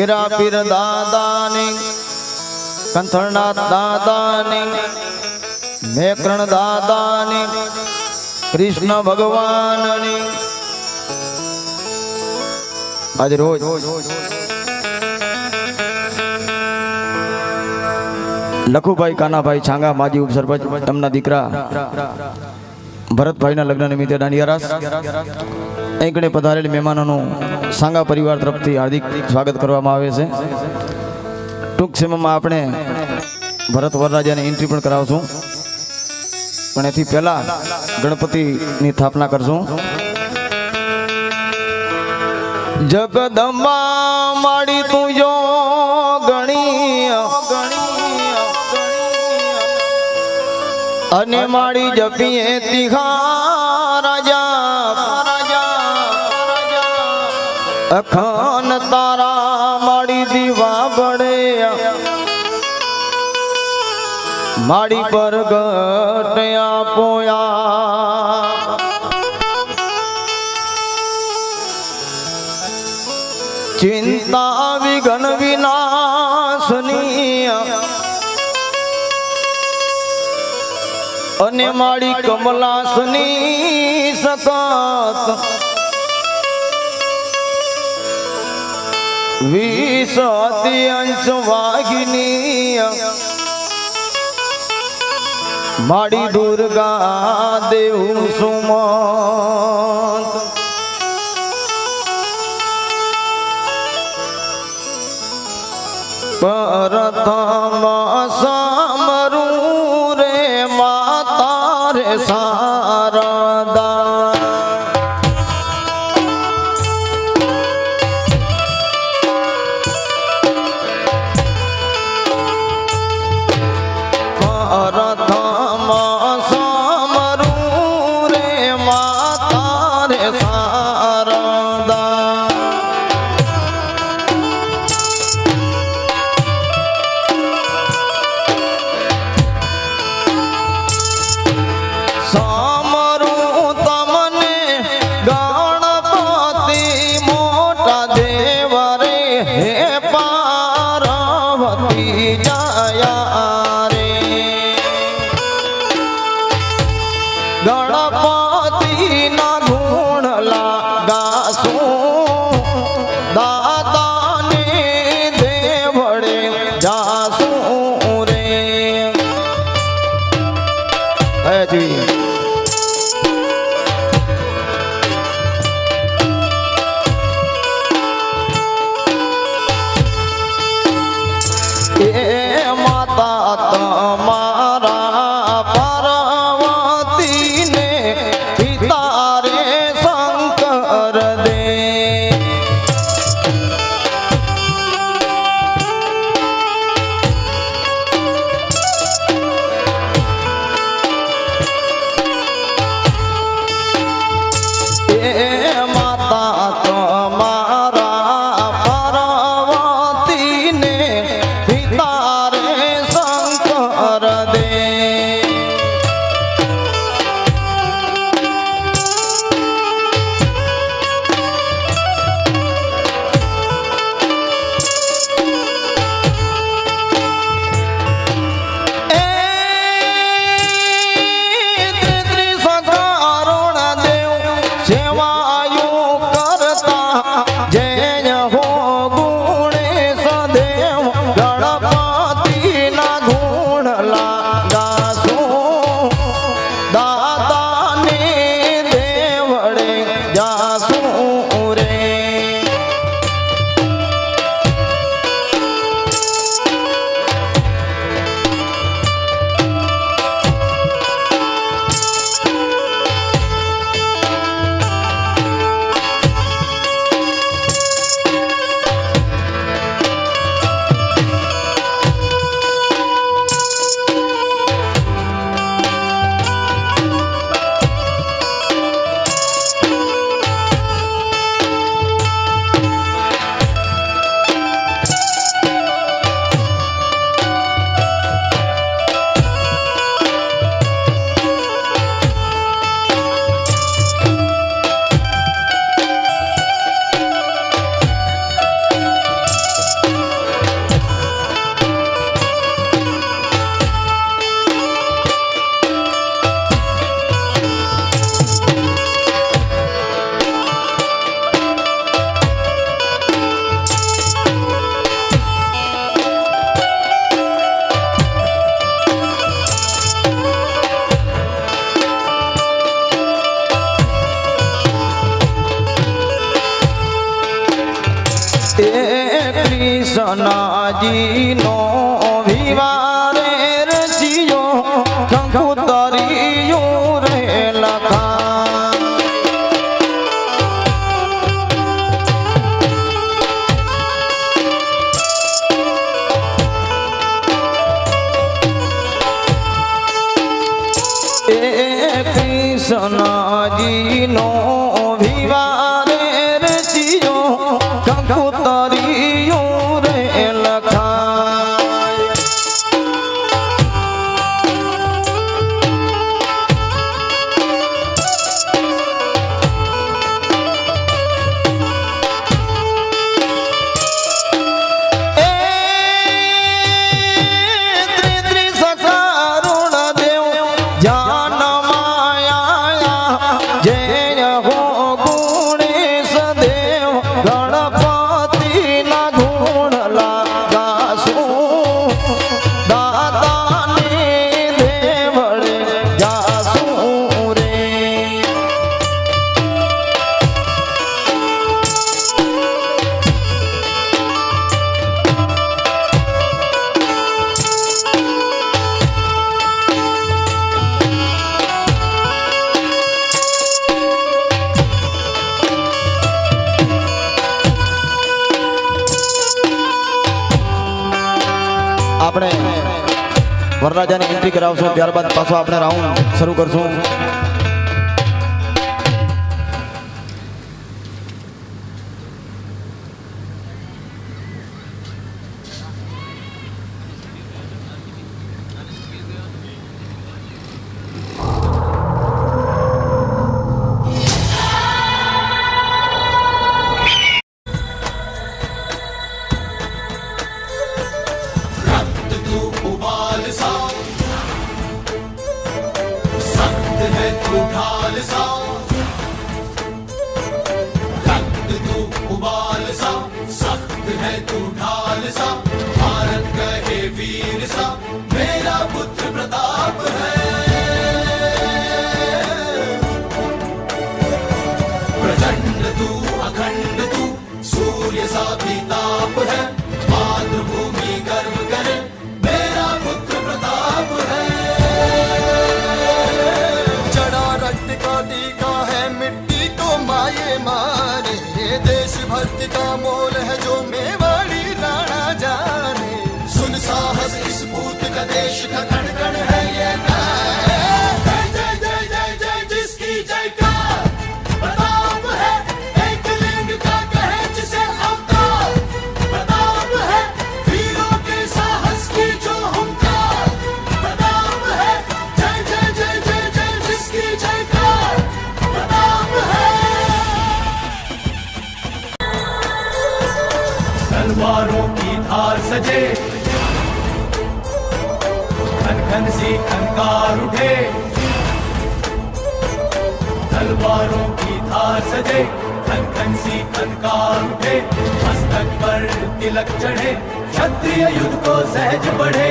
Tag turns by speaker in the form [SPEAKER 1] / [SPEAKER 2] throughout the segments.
[SPEAKER 1] हीरा पीर दादानी कंथरनाथ दादानी मेकरण दादानी कृष्ण भगवानी आज रोज लखुभाई कानाभाई छांगा माजी उपसरपंच तमना दीकरा भरतभाई ना लग्न निमित्ते दांडियारास एकड़े पधारेल मेहमानों सांगा परिवार तरफथी हार्दिक स्वागत करवामां आवे छे। टूंक समयमां आपणे भरत वरराजाने एंट्री पण करावशुं पण एथी पहेला गणपतिनी स्थापना करशुं। जगदंबा माड़ी तुजो गणी अने माड़ी जपीए तिहा राजा अखान तारा माड़ी दीवा बड़े माड़ी पर गटया पोया चिंता विघन विनाशनी अने माड़ी कमलासनी सकत विसती अंश वाहिनी माड़ी दुर्गा देव सुमंत प्रथम समरू रे माता रे शारदा प्रथम समरू रे माता रे शारदा समरू तमने गणपति मोटा देव रे हे पार्वती जया रे गणपति ना गुण लगासू दादा ने देवड़े जासू रे है जी। माता तमारा पार्वती ने पिता रे शंकर दे माता तमारा पार्वती ने पिता रे शंकर दे सेवा કૃષ્ણજી નો વિવારે રચિયો કંકુતરિયું રે લખા એ કૃષ્ણજી નો વિવારે રચિયો કંકુતરિયું રે લખાય એ ત્રિ સસારુણ દેવ જાન માયા જય હો ગુણેશ દેવ ગણપતિ ના ગુણ લાગાસું દાતાની દેવળે જાસું રે આપણે વરરાજાની એન્ટ્રી કરાવશું ત્યારબાદ પાછો આપણે રાઉન્ડ શરૂ કરશું
[SPEAKER 2] भक्ति का मोल है जो मेवाड़ी राणा जाने सुन साहस इस पूत का देश का कण कण है ये जय जय जय जय जय जिसकी जयकार प्रताप है एक लिंग का कहे जिसे अवतार प्रताप है वीरों के साहस की जो हुंकार प्रताप है जय जय जय जय जय जिसकी जयकार प्रताप है तलवारों की धार सजे खन खन सी खनकार उठे तलवारों की धार सजे खन खन सी खनकार उठे मस्तक पर तिलक चढ़े क्षत्रिय युद्ध को सहज बढ़े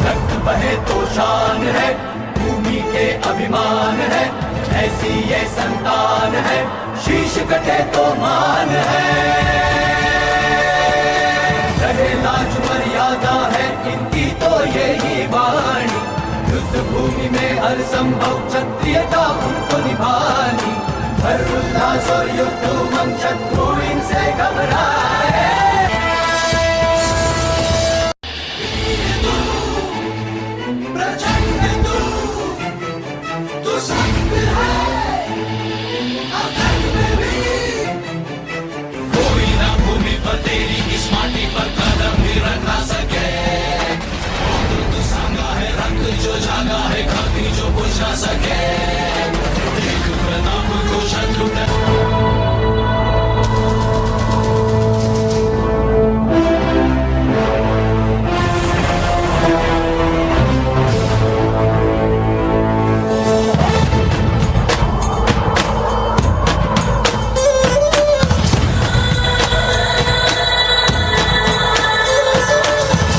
[SPEAKER 2] रक्त बहे तो शान है भूमि के अभिमान है ऐसी ये संतान है शीश कटे तो मान है रहे लाज मर्यादा है इनकी तो यही वाणी युद्ध भूमि में हर संभव क्षत्रियता उनको निभानी हर उल्लास और युद्ध उमंग शत्रु इनसे घबराए जो जागा है खाती जो बुझ ना सके एक प्रताप को शत्रु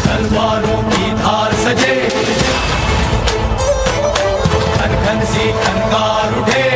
[SPEAKER 2] तलवारों की धार सजे खन खन सी खनकार उठे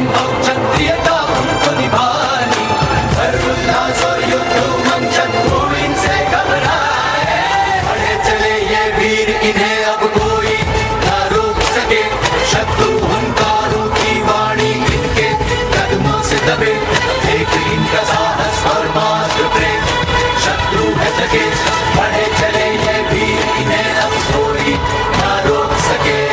[SPEAKER 3] असंभव क्षत्रियता उनको निभानी, धर्म उल्लास और युद्ध उमंग शत्रु इनसे घबराए। बढ़े चले ये वीर, इन्हें अब कोई ना रोक सके, शत्रु हुंकारों की वाणी इनके कदमों से दबे। देख इनका साहस और मात्र प्रेम, शत्रु है जगे। बढ़े चले ये वीर, इन्हें अब कोई ना रोक सके।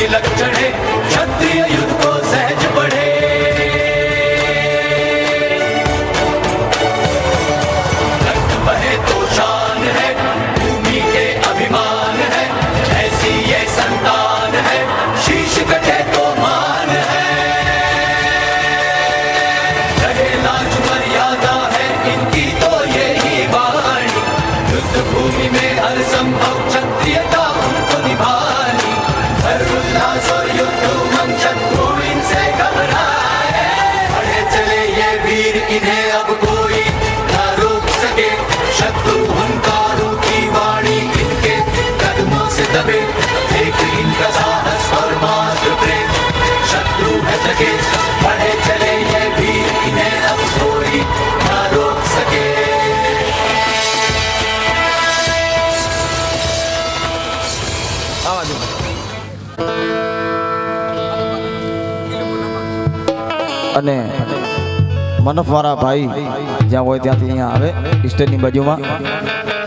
[SPEAKER 3] तिलक चढ़े, क्षत्रिय युद्ध को सहज बढ़े। रक्त बहे तो शान है, भूमि के अभिमान है, ऐसी ये संतान है, शीश कटे तो मान है। रहे लाज मर्यादा है इनकी तो यही वाणी, युद्ध भूमि में हर संभव क्षत्रियता उनको निभानी। उल्लास और युद्ध उमंग शत्रु इनसे घबराए। बढ़े चले ये वीर, इन्हें अब कोई ना रोक सके, शत्रु हुंकारों की वाणी इनके कदमों से दबे। देख इनका साहस और मात्र प्रेम, शत्रु है जगे। बढ़े चले ये वीर, इन्हें अब कोई ना रोक सके।
[SPEAKER 1] અને મનફવાળા ભાઈ જ્યાં હોય ત્યાંથી અહીંયા આવે સ્ટેજની બાજુમાં.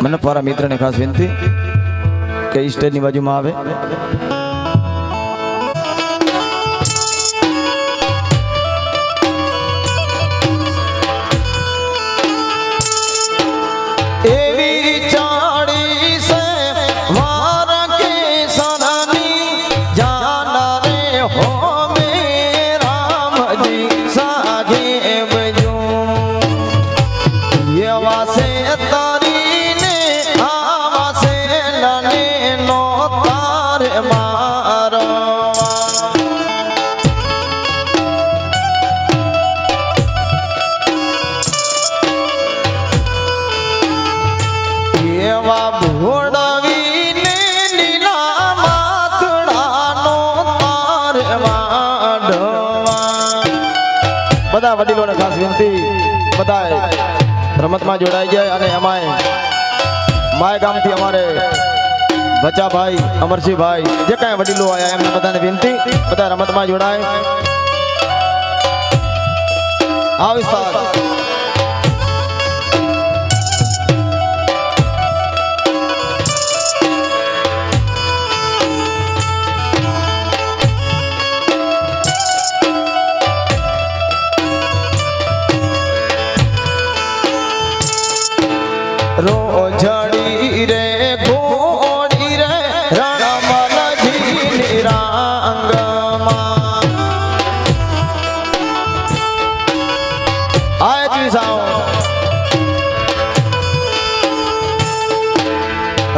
[SPEAKER 1] મનફવાળા મિત્રને ખાસ વિનંતી કે સ્ટેજની બાજુમાં આવે. એવી ચાળી સે વાર કે સરાની જાન રે હો તારે બધા વડીલોને ખાસ વિનંતી, બધા રમતમાં જોડાઈ જાય અને એમાંય માય ગામથી અમારે બચાભાઈ, અમરસિંહભાઈ, જે કાંઈ વડીલો આવ્યા એમને બધાને વિનંતી, બધા રમતમાં જોડાય. આ વિસ્તાર રોજડી રે ઘોડી રે રણમલજી રાંગમાં આય જી સાઓ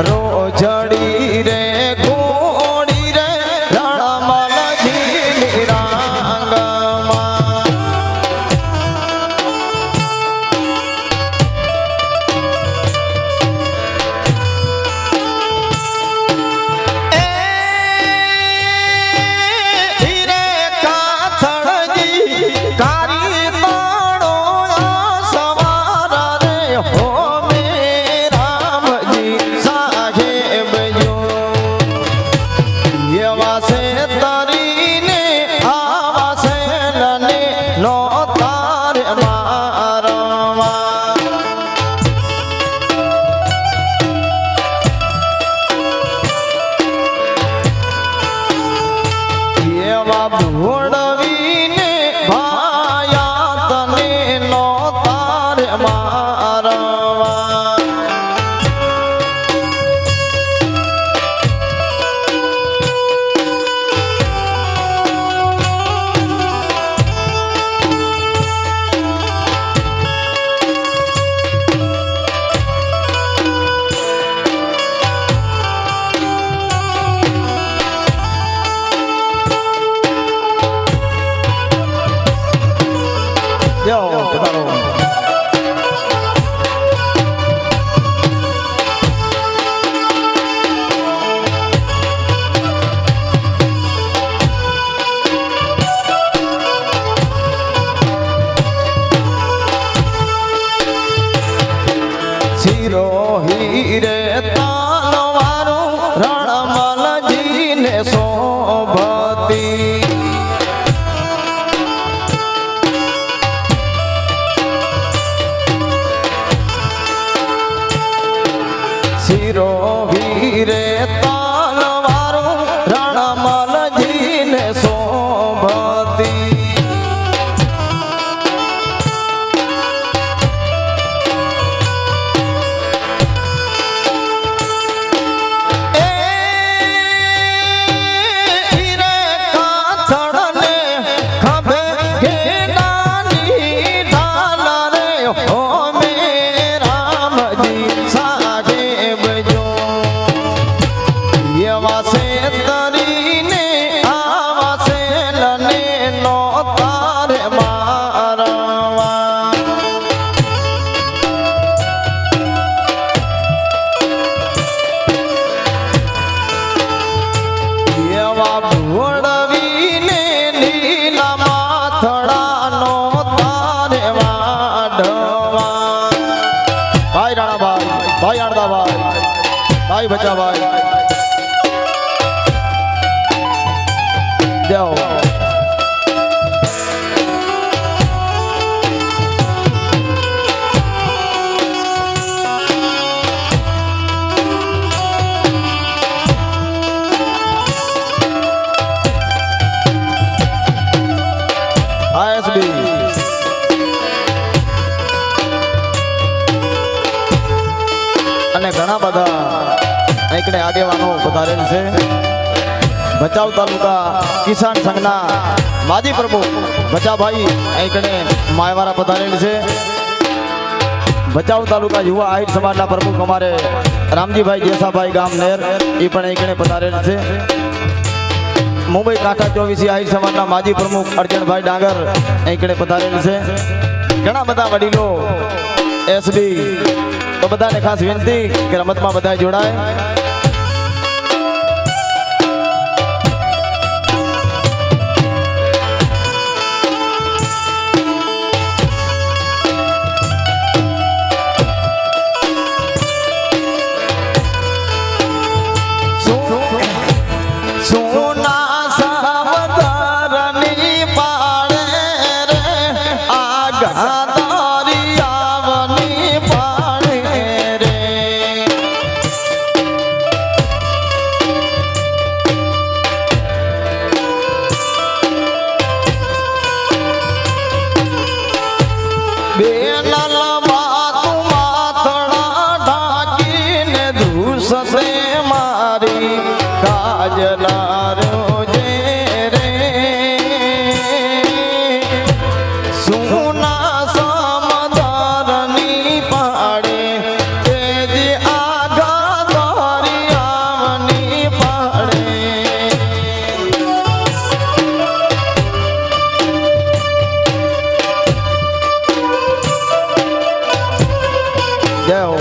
[SPEAKER 1] રોજડી રે ઘોડી રે રણમલજી રાંગમાં કારી તાણો સવાર રે હો મે રામજી સાહેબ જો એવા છે તરીને આવા છે લને નો તાર મારવા એવા ભોળવીને ભાયા તને નો તાર મારવા Yo, putaરો. શિરો હીરે તાલવારું રણમલજીને શોભતી શિરો વીરે તાલવારું રણમલજીને શોભતી એ હીરે કાથડને ખભે ઘેડાની ઢાલ રે હો મે રામજી સાહેબ જો એવા છે તરીને આવા છે લને નો તાર મારવા એવા ભોળવીને નીલા માથડાનો તારે વાઢવા ભાઈ રાણાભાઈ, ભાઈ આણદાભાઈ, ભાઈ બચાભાઈ જાઓ. આઈએસબી અને ઘણા બધા એકડે આગેવાનો પધારેલ છે. ભચાઉ તાલુકા કિસાન સંઘના માજી પ્રમુખ ભચાભાઈ એકડે માયવારા પધારેલ છે. ભચાઉ તાલુકા યુવા આહિર સમાજના પ્રમુખ અમારે રામજીભાઈ જેસાભાઈ ગામ નેર એ પણ એકડે પધારેલ છે. મુંબઈ કાંઠા 24 આહિર સમાજના માજી પ્રમુખ અર્જણભાઈ ડાંગર એકડે પધારેલ છે. ઘણા બધા વડીલો એસબી તો બધાને ખાસ વિનંતી કે રમતમાં બધા જોડાય. ગાદારી આવની પાડે રે બેનલ બાતું માથડા ઢાંકીને ધૂસશે મારી કાજલા રોજે રે સુના સમદારની પાડે તેજી આગા તારી આવની પાડે જય હો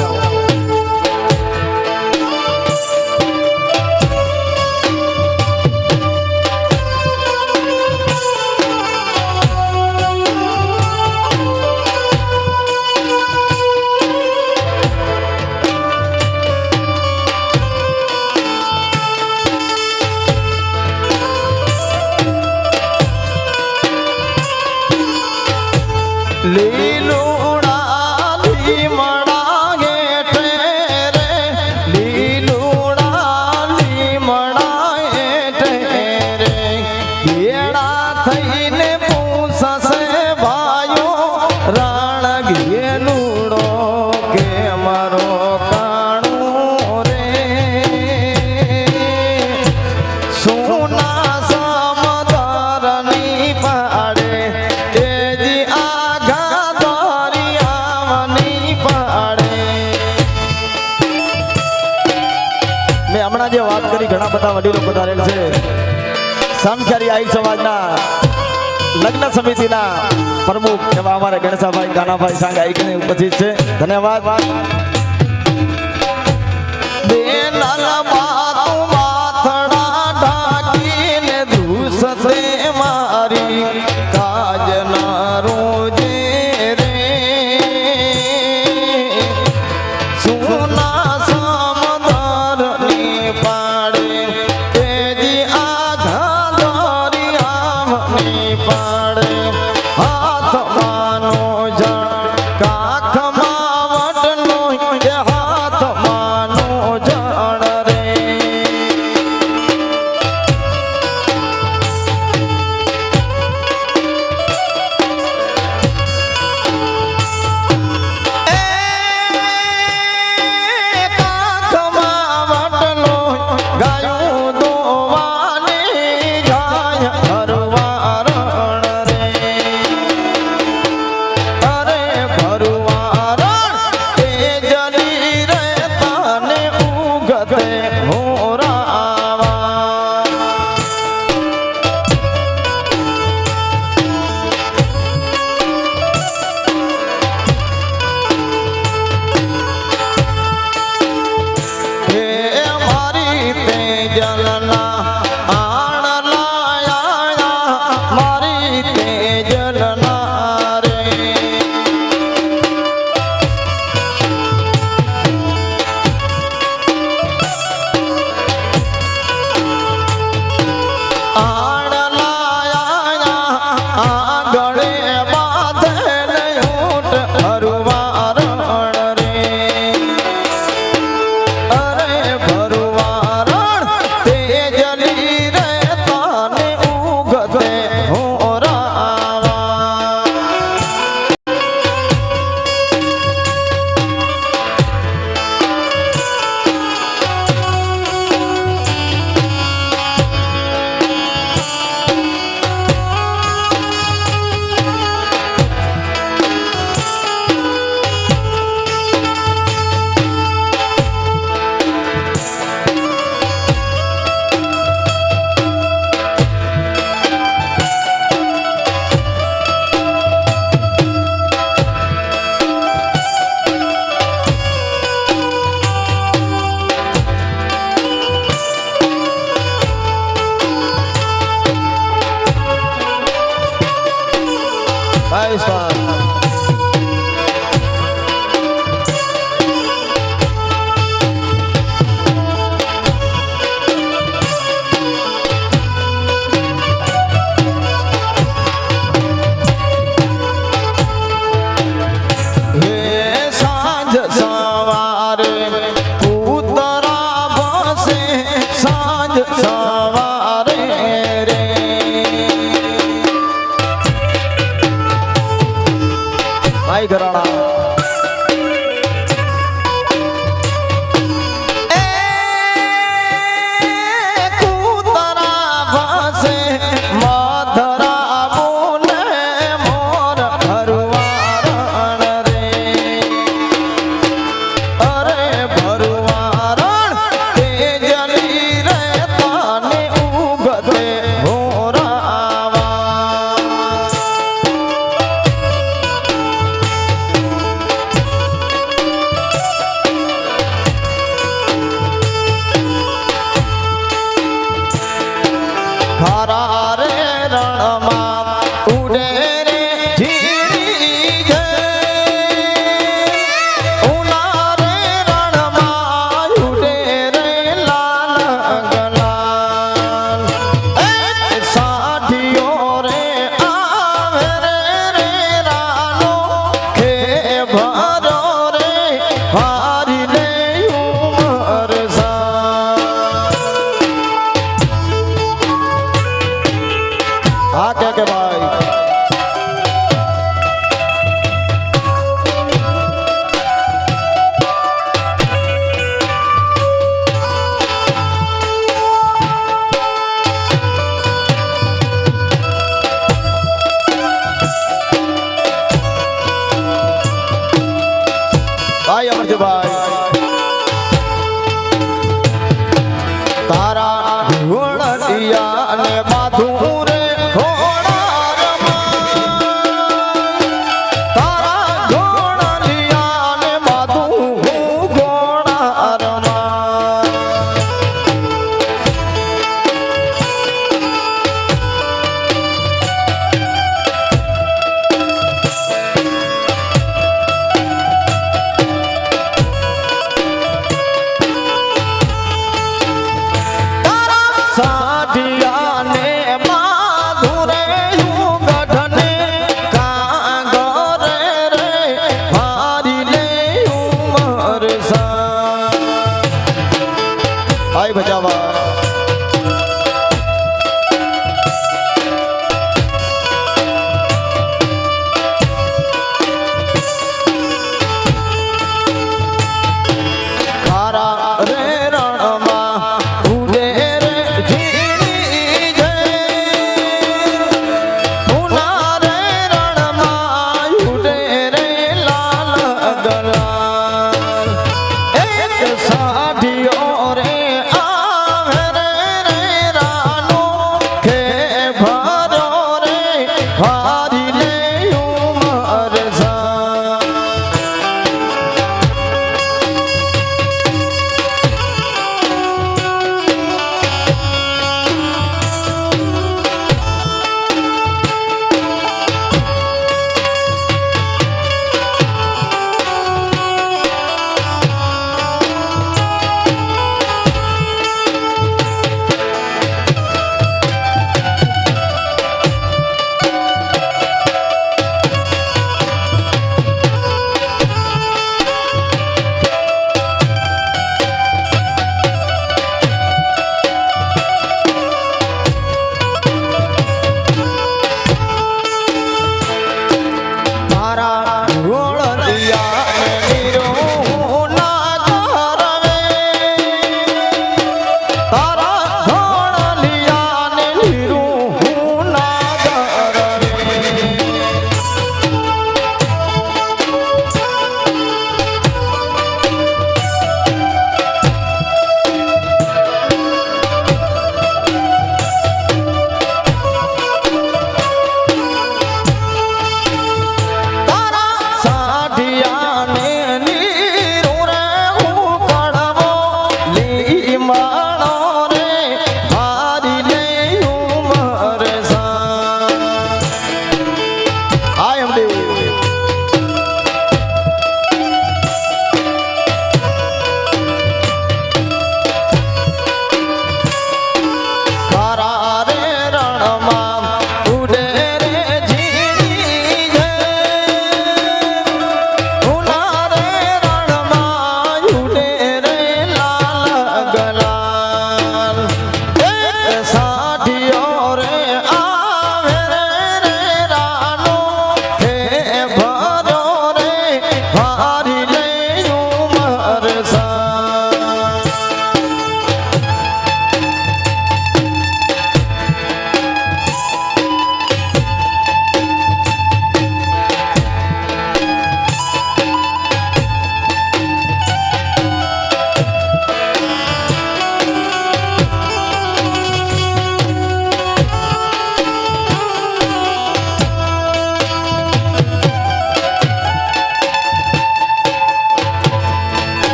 [SPEAKER 1] લીલુડા લીમડા હેઠે રે લીલુડા લીમડા હેઠે રે ભેળા થઈને પૂછશે ભાઈઓ રાણ ઘેલુડો કે મારો કાણું રે સોના સમદારની પાડે તેજી આગા તારી આવની પાડે મેં હમણાં જે વાત કરી ઘણા બધા વડીલો પધારેલ છે સામખિયારી આહિર સમાજના લગ્ન સમિતિના પ્રમુખ એવા અમારા ગણેશાભાઈ કાનાભાઈ સાંગ આઈકને ઉપસ્થિત છે ધન્યવાદ બેનલ બાતું માથડા ઢાંકીને ધૂસશે મારી કાજના રોજે રે સુના સમદારની પાડે તેજી આઘા તારી આવની પાડે હાથમાંનો જળ કાખમાં વટનો કે હાથમાંનો જળ રે કાખમાં વટનો ગાયું દોવાની જાય હરવા રણ રે અરે ભરવા રણ તેજલી રે તને ઉગતે હોરાવા હે મારી તેજલના આણલા આયા મારી તેજલના રે આણલા આયા આંગણે બાંધેલ ઊંટ હરવા રણ રે અરે ભરવા રણ તેજલી રે તને ઉગતે હોરાવા ભાઈ ઘરાણા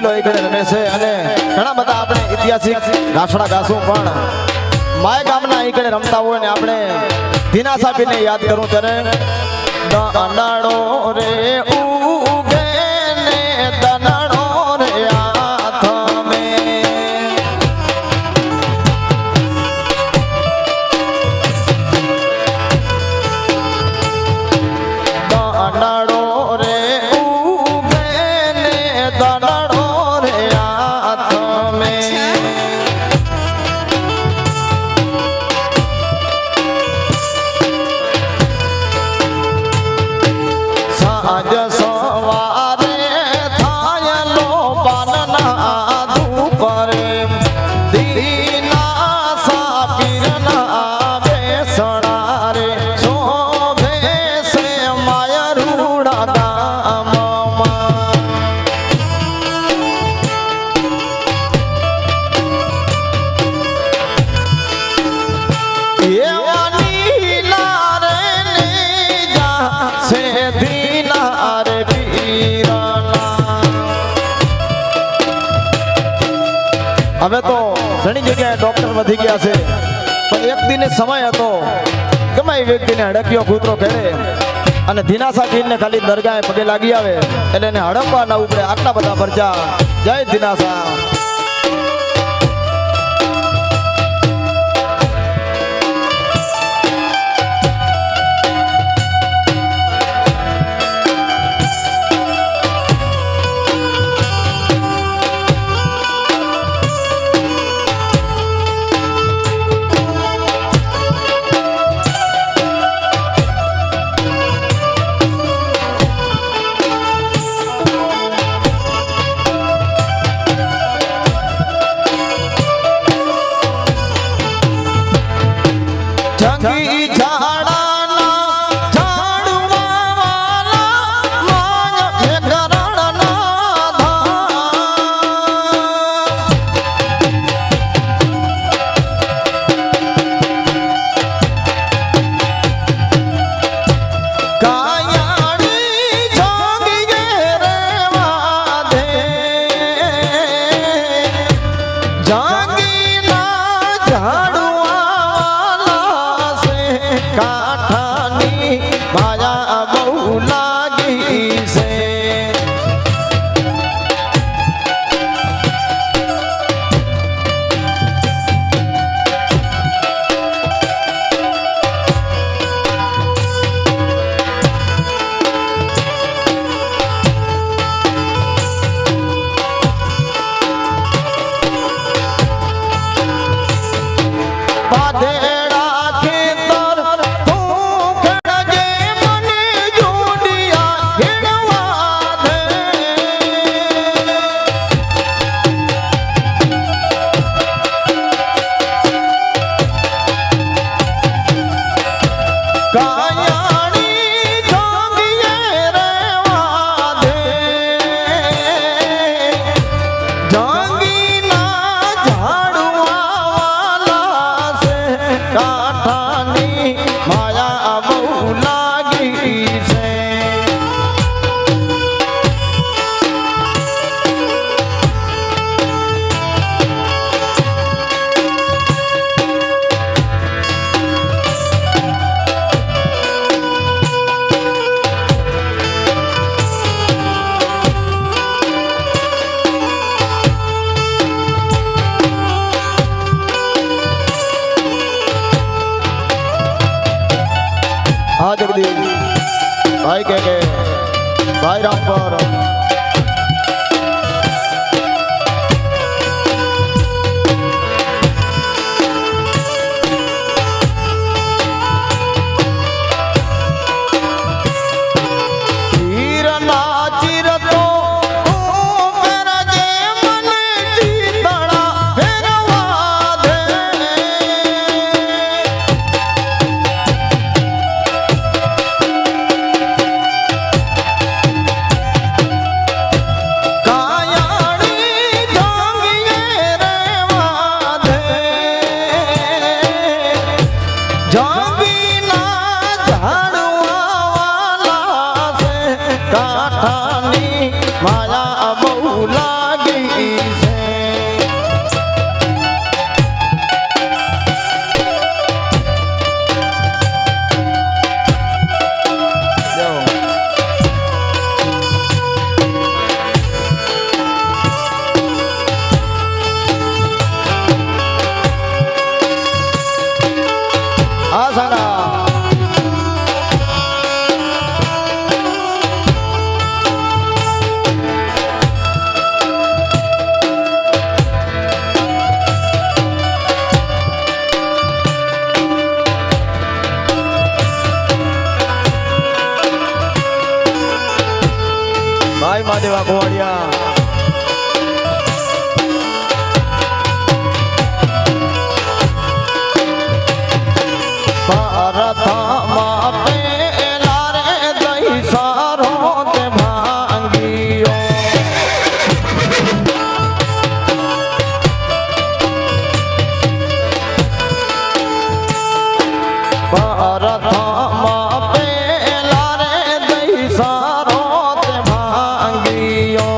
[SPEAKER 1] વડીલો એક રમે છે અને ઘણા બધા આપણે ઐતિહાસિક રાસડા ગાશું પણ માય ગામના એક રમતા હોય ને આપણે ધીના સાબીને યાદ કરું ત્યારે દનાડો રે ઉગે ને દનાડો રે આથમે દનાડો રે ઉગે ને દનાડો રે આથમે સાંજ સવારે થાય લો પાનના ધૂપ રે દીના સાપીરના બેસણા રે શોભે છે માયરુડા ગામમાં એવા નીલા રે નીજા છે દીના રે પીરના હવે તો ઘણી જગ્યાએ ડોક્ટર વધી ગયા છે પણ એક દિને સમય હતો ગમે એ વ્યક્તિને હડકિયો કૂતરો ખેડે અને ધીનાસા પીરને ખાલી દરગાહે પગે લાગી આવે એટલે એને હડકવા ના ઉપડે આટલા બધા પરચા જય ધીનાસા જંગી ઝાડાના ઝાડવા વાલા માય મેઘરણના ધામ કાયાણી જોગીએ રેવા દે જંગીના ઝાડવા કાઠાની માયા બહુ લાગી છે પાધેડા ખેતર તું ખેડજે મને જોડિયા હેડવા દે કાયાણી જોગીએ રેવા દે જંગીના ઝાડવા વાલા છે કાઠાની માયા બહુ લાગી છે हाँ जगदीश भाई के भाई राम पर हीर नाचिर तो मेरा जे मन जीतड़ा फेरवा दे હા સાંગા ભાઈ મહાદેવા ગોવાડિયા ભારતમાં પેલા રે દઈ સારો તે ભાંગીઓ ભારતમાં પેલા રે દઈ સારો તે ભાંગીઓ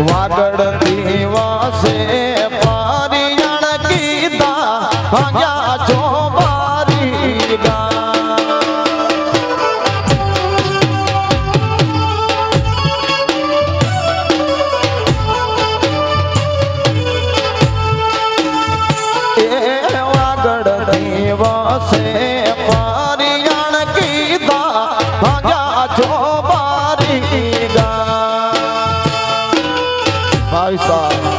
[SPEAKER 1] વાગડતી વાસે પારિયાણ કીધા ભાગ્યા છો બારી ગા વાગડતી વાસે પારિયાણ કીધા ભાગ્યા છો બારી ગા ભાઈ સાહેબ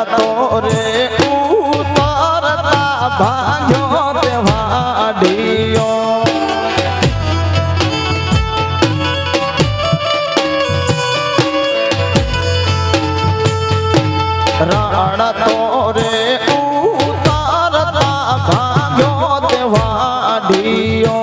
[SPEAKER 1] તોરે ઉતારતા ભાગ્યો તે વાડીઓ રાણ તોરે ઉતારતા ભાગ્યો તે વાડીઓ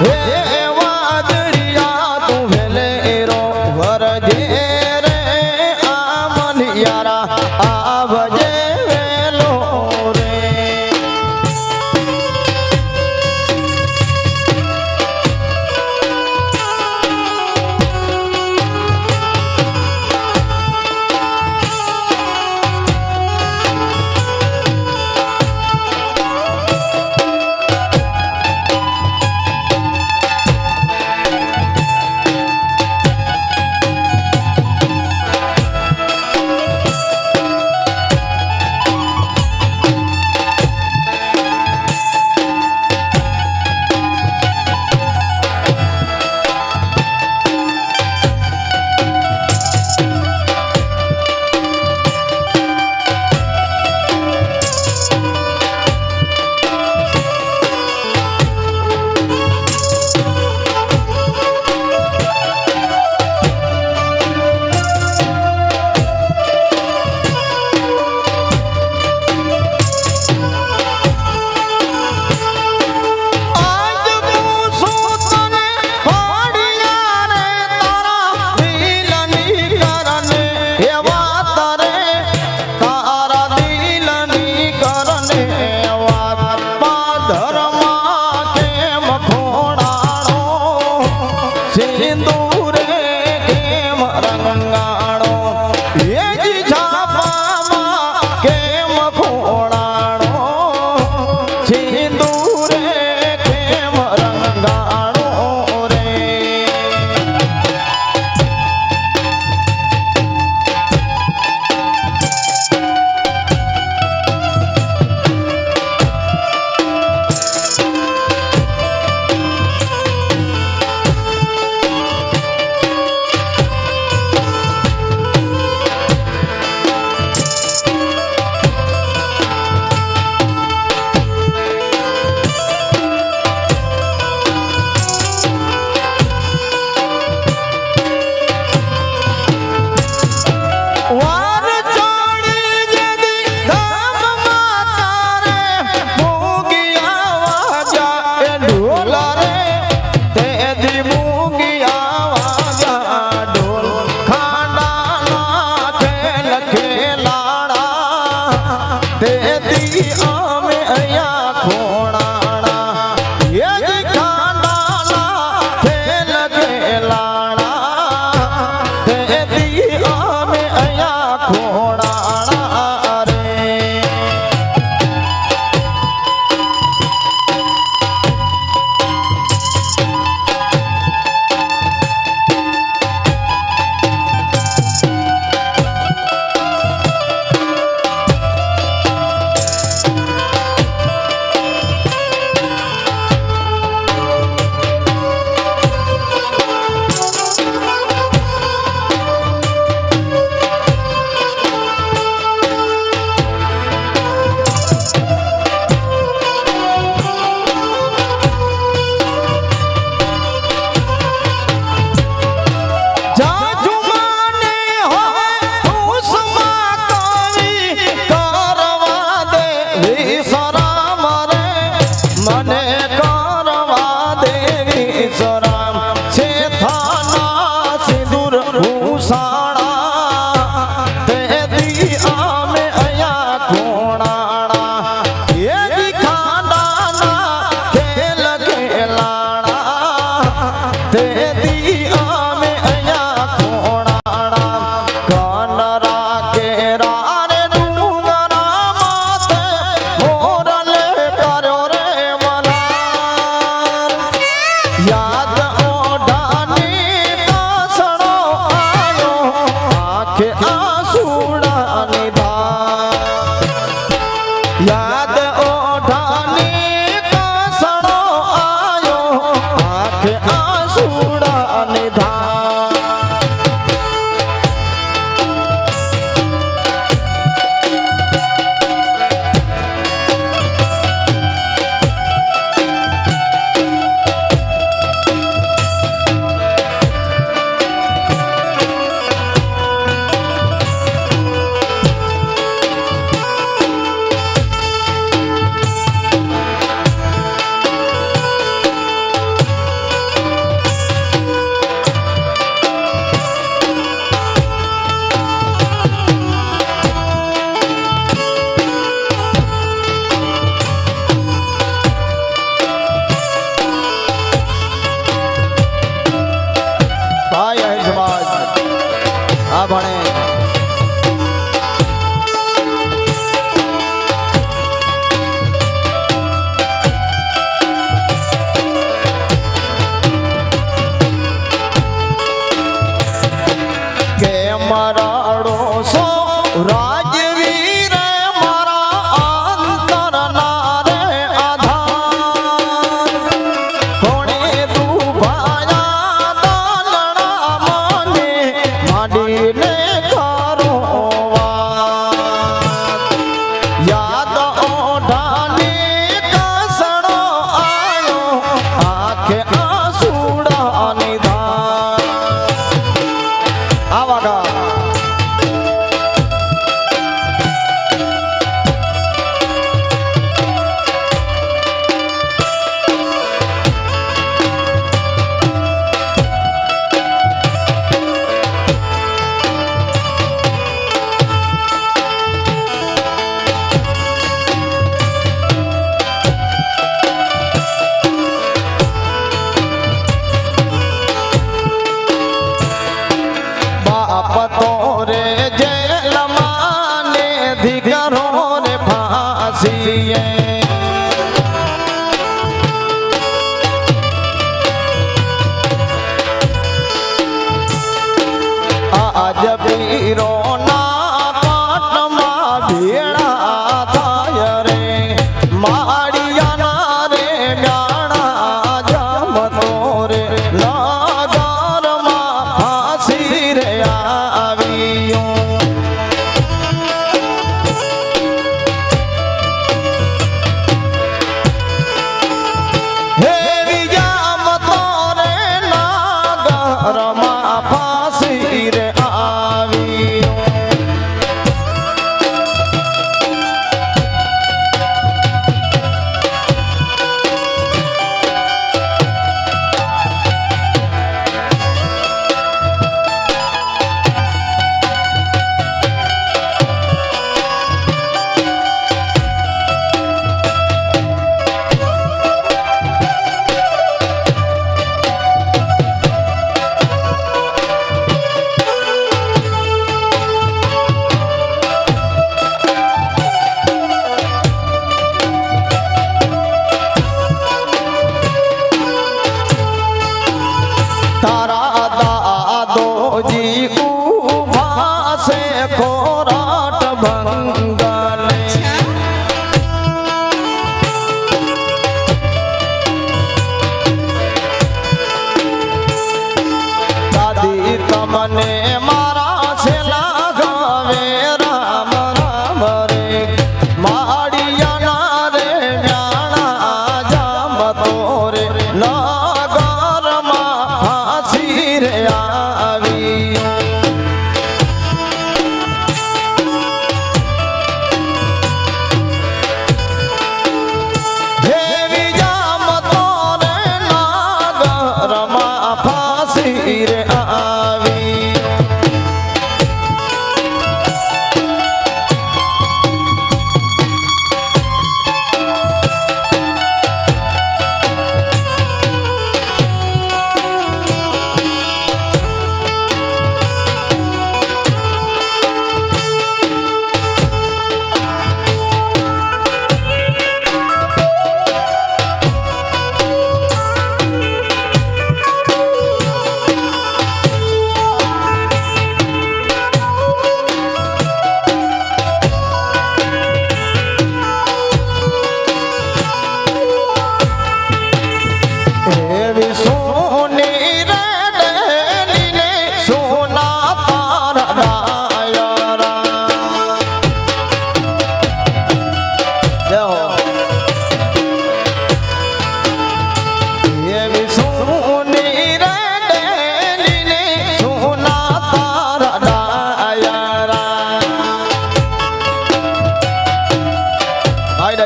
[SPEAKER 1] Hey, દી અમે અહીંયા ખોણાણા એ દી ખાંડાના ખેલ ખેલાણા તે દી અમે અહીંયા ખોણાણા રે યાદ ઓઢાની કાસણો આયો આંખે આંસુડા નિધા રાજવીર મારા અંતરના રે આધાર કોણે દુભાયા દાલણા મને માંડીને કરો યાદ ઓઢાની કાસણો આયો આંખે આંસુડા નિધા આવાગા रे जेल माने धिकरो रे फांसीए आज बीरो ना पाटमा भेड़ा थाय रे माड़िया ना रे गाना जमतो रे नगर मा फांसी रे फांसी रे आवी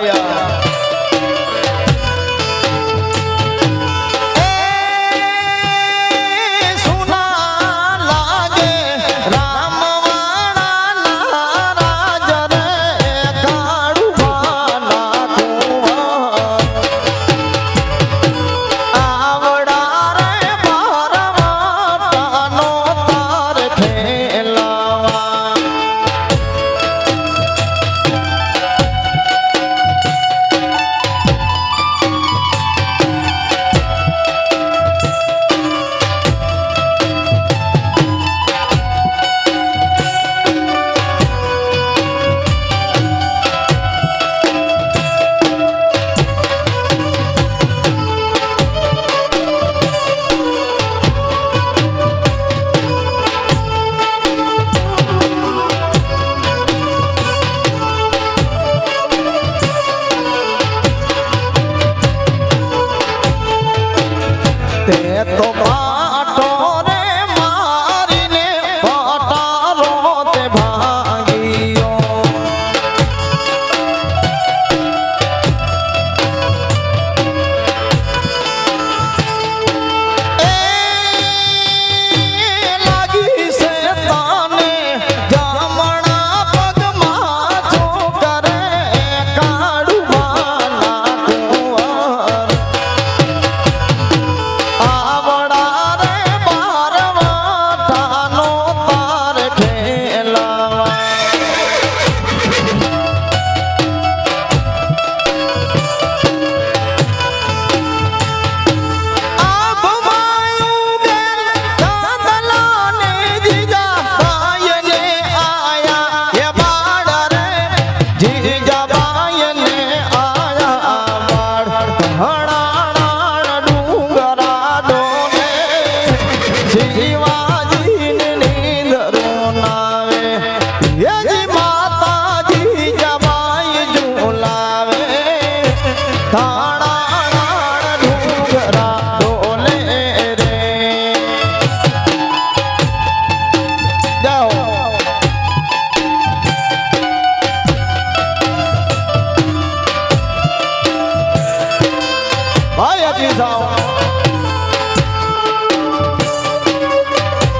[SPEAKER 1] વાડિયા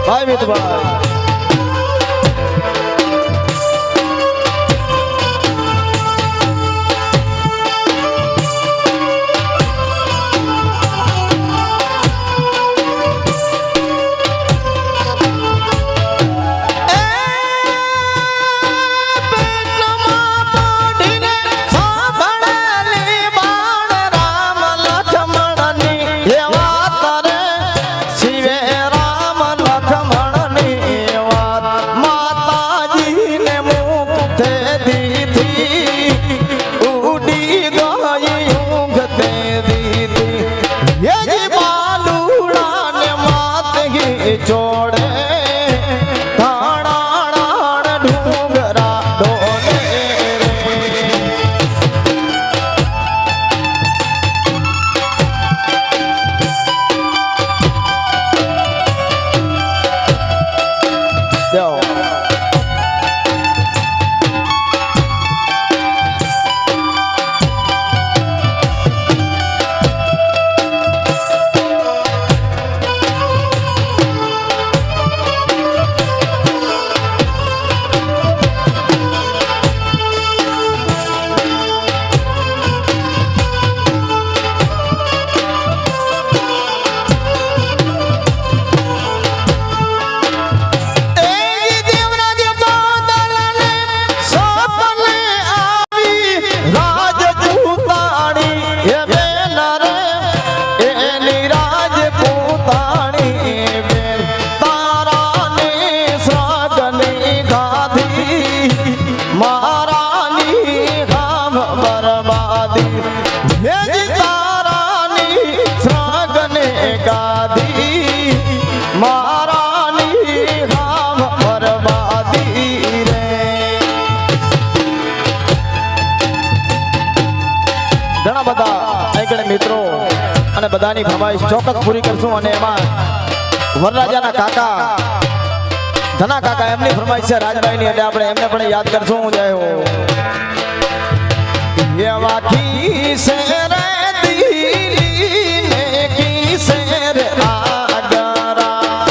[SPEAKER 1] ભાઈ મિતભાઈ જોડે થાણા ડુંગરા ડોલે રે ઘણા બધા આંગણે મિત્રો અને બધાની ફરમાઈશ ચોક્કસ પૂરી કરશું અને એમાં વરરાજાના કાકા ધના કાકા એમની ફરમાઈશ છે રાજભાઈની એટલે આપણે એમને પણ યાદ કરશું. જય હો એવા કિસે રે દિલી ને કિસે રે આગરા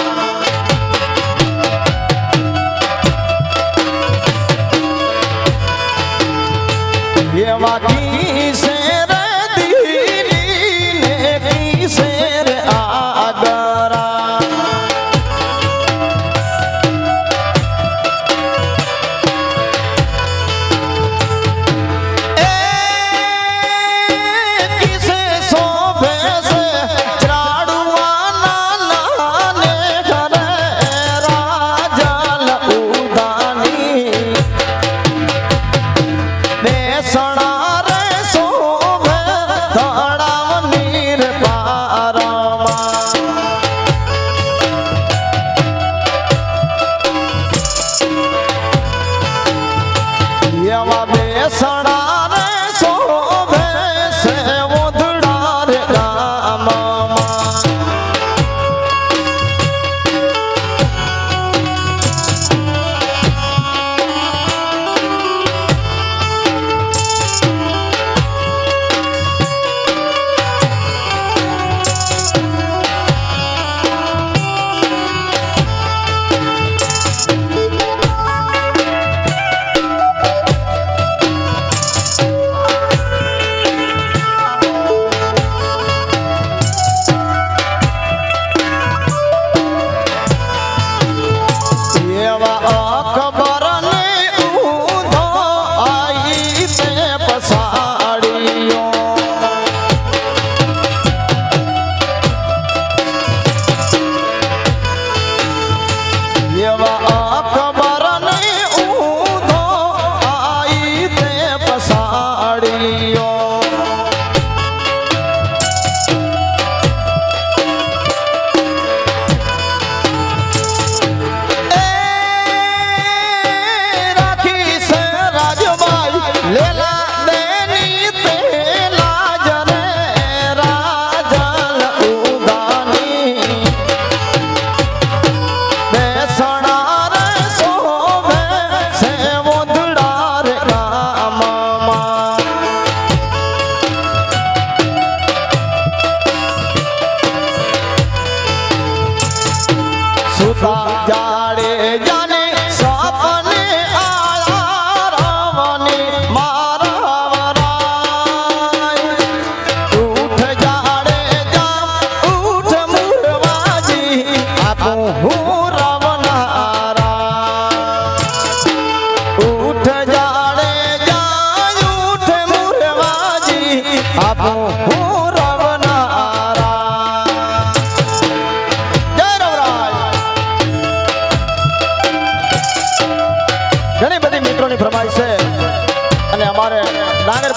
[SPEAKER 1] એવા કિસે રે દિલી ને કિસે રે આગરા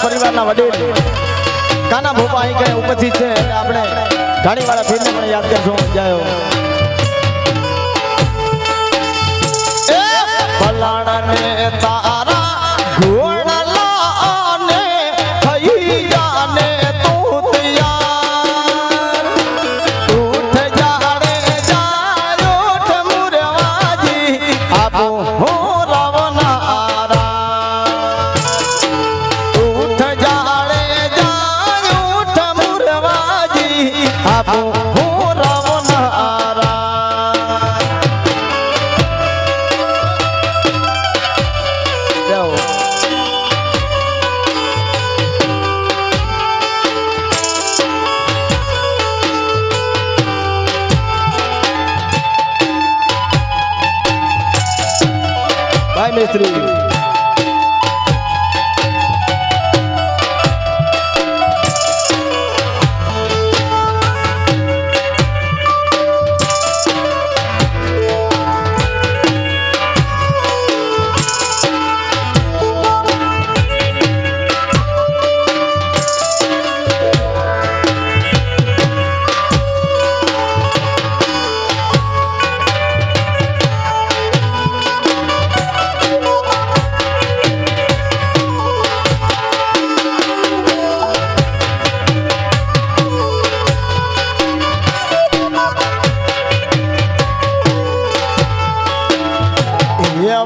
[SPEAKER 1] પરિવારના વડીલ કાના ભોપા અહીં કઈ ઉપસ્થિત છે આપણે ઘણી વાળા ફીરને પણ યાદ કરશું જાયો ફલાણાને તારા ગુણ લાને થઈ જાને તું તૈયાર ઉઠ જાડે જાયો ઉઠ મુરવાજી આપો હું રવનારા ઉઠ જાડે જાયો ઉઠ મુરવાજી આપો હું રવનારા Bye, Mistri.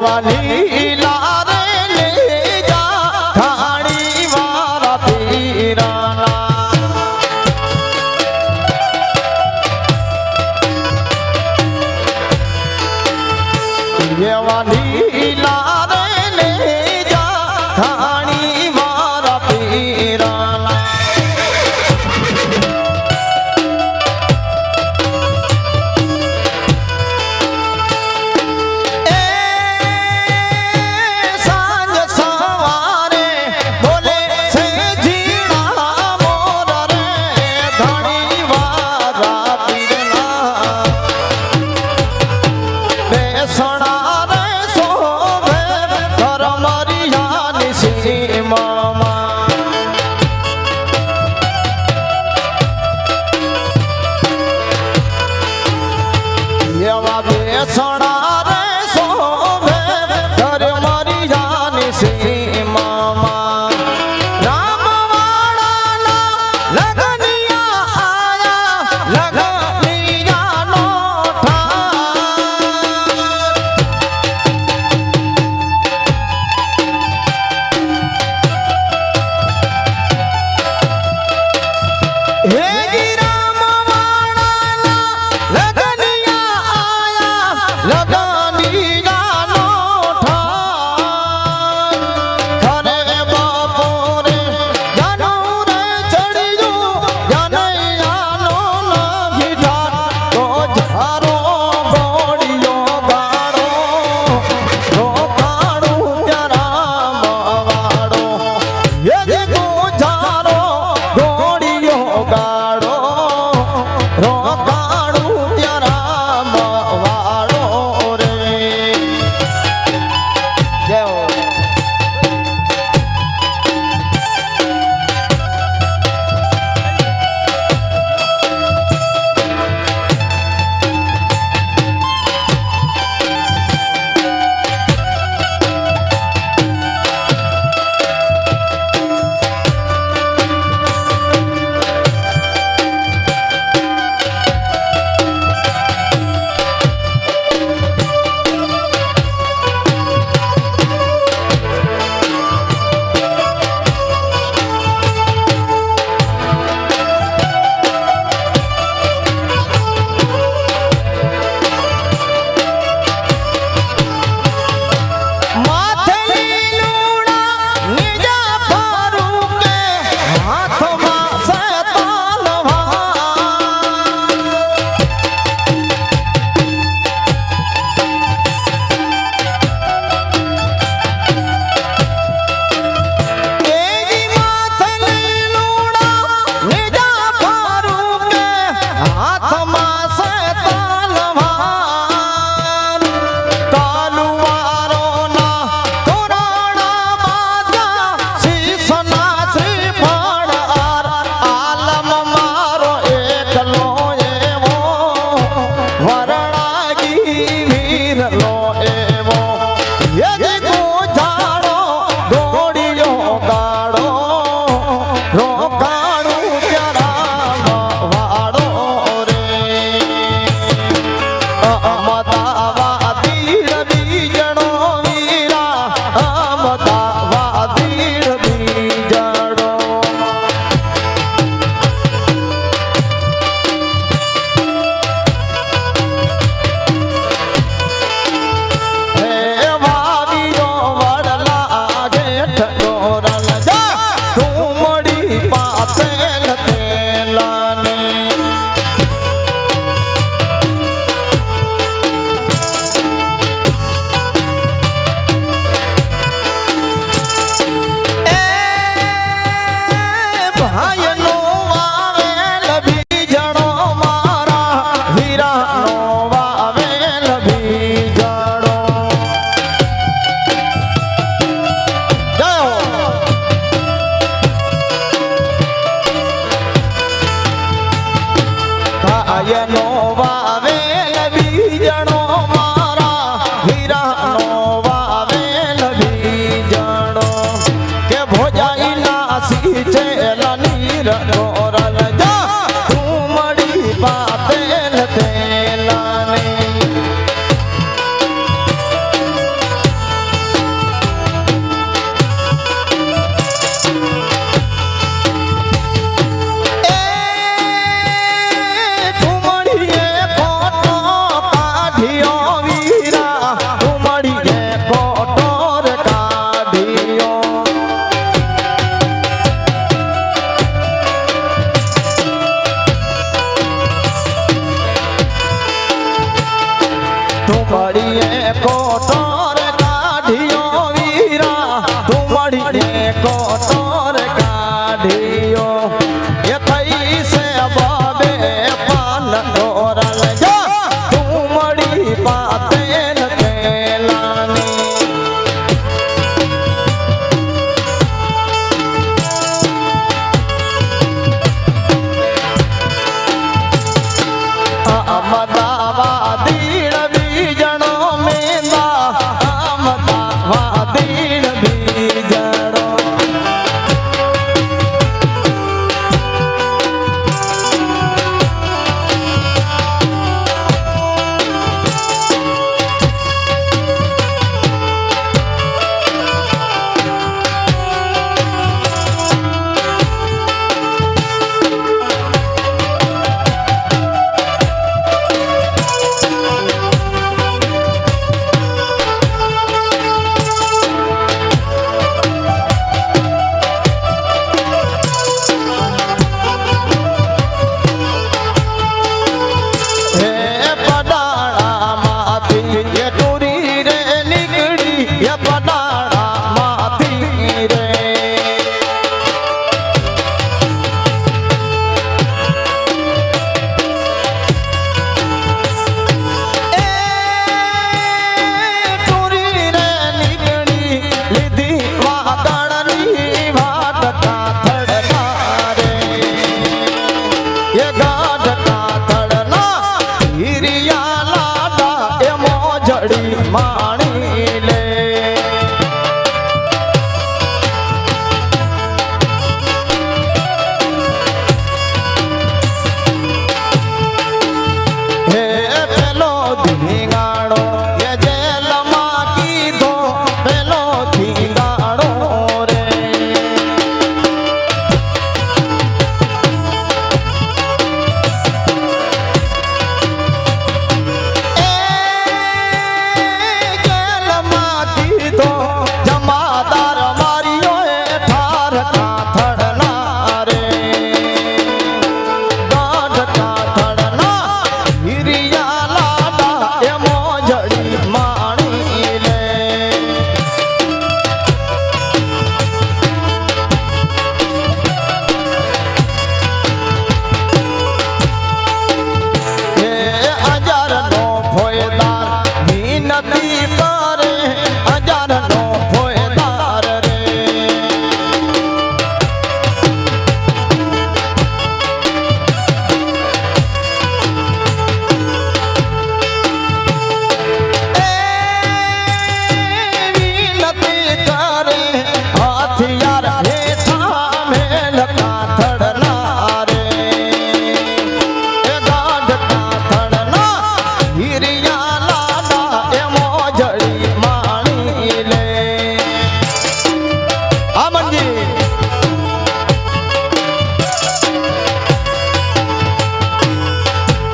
[SPEAKER 1] વાલી લારે લે જા ખાણી વા ભાઈનો વાવેલ બીજણો મારા હીરાનો વાવેલ બીજણો જય હો ભાઈનો વાવેલ બીજણો મારા હીરાનો વાવેલ બીજણો કે ભોજાઈ નાસી છે લનીર ગોરલ જા તું મળી પાતેલ તેલાની તુમડીએ કોટોર કાઢિયો વીરા તુમડીએ કોટોર કાઢિયો એ થઈ છે બાબે પાન દોરલ જા તુમડી પાતેલ તેલાની અમદાવાદી બીજણો મેંદા અમદાવાદી બીજણો માણી લે હે પેલો ધીંગાણો એ જેલમાં કીધો પેલો ધીંગાણો રે જમાદાર મારીઓ એ ઠાર કાથડના રે ગાઢ કાથડના હિરિયા લાડા એ મોજડી માણી લે હે અજારનો ફોયદાર વિનતી કરે અજારનો ફોયદાર રે વિનતી કરે હથિયાર હેઠા મેલ કાથડના રે એ ગાઢ કાથડના હિરિયા લાડા એ મોજડી માણી લે આમનજી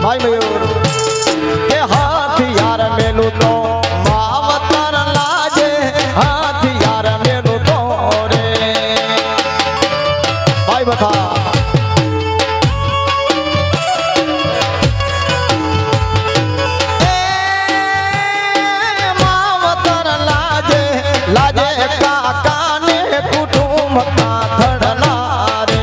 [SPEAKER 1] ભાઈ મયુર એ હથિયાર મેલું તો માવતર લાજે હથિયાર મેલું તો રે ભાઈ બતા માવતર લાજે લાજે કાકાને કુટુંબ કાથડના રે